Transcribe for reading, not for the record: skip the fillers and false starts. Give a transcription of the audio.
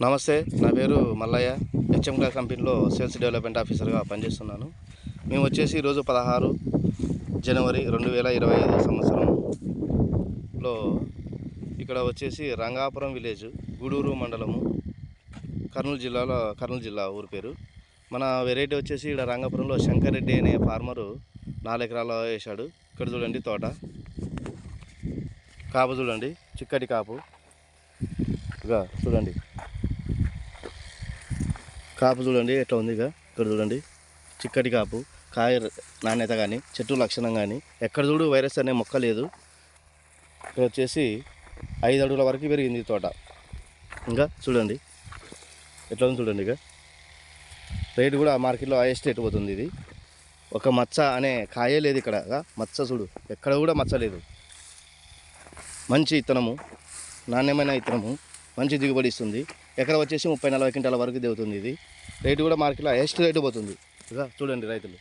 నమస్తే, నా పేరు మల్లయ్య. హెచ్ఎం క్లాస్ కంపెనీలో సేల్స్ డెవలప్మెంట్ ఆఫీసర్గా పనిచేస్తున్నాను. మేము వచ్చేసి ఈరోజు 16 జనవరి 2025 సంవత్సరంలో ఇక్కడ వచ్చేసి రంగాపురం విలేజ్, గూడూరు మండలము, కర్నూలు జిల్లా ఊరి పేరు. మన వెరైటీ వచ్చేసి ఇక్కడ రంగాపురంలో శంకర్ రెడ్డి అనే ఫార్మరు 4 ఎకరాలు వేశాడు. ఇక్కడ చూడండి తోట, కాపు చూడండి, చిక్కటి కాపు. ఇక చూడండి కాపు చూడండి ఎట్లా ఉంది. ఇక్కడ చూడండి చిక్కటి కాపు, కాయ నాణ్యత కానీ, చెట్టు లక్షణం కానీ, ఎక్కడ చూడు వైరస్ అనే మొక్క లేదు. ఇక్కడ వచ్చేసి 5 అడుగుల వరకు పెరిగింది తోట. ఇంకా చూడండి ఎట్లా ఉంది చూడండి. ఇక రేటు కూడా మార్కెట్లో హైయెస్ట్ రేటు పోతుంది. ఇది ఒక మచ్చ అనే కాయే లేదు ఇక్కడ. మచ్చ చూడు, ఎక్కడ కూడా మచ్చ లేదు. మంచి ఇత్తనము, నాణ్యమైన ఇత్తనము, మంచి దిగుబడి ఇస్తుంది. ఎకర వచ్చేసి 30-40 క్వింటాల వరకు దిగుతుంది. ఇది రేటు కూడా మార్కెట్లో హైయెస్ట్ రేటు పోతుంది. ఇక చూడండి రైతులు.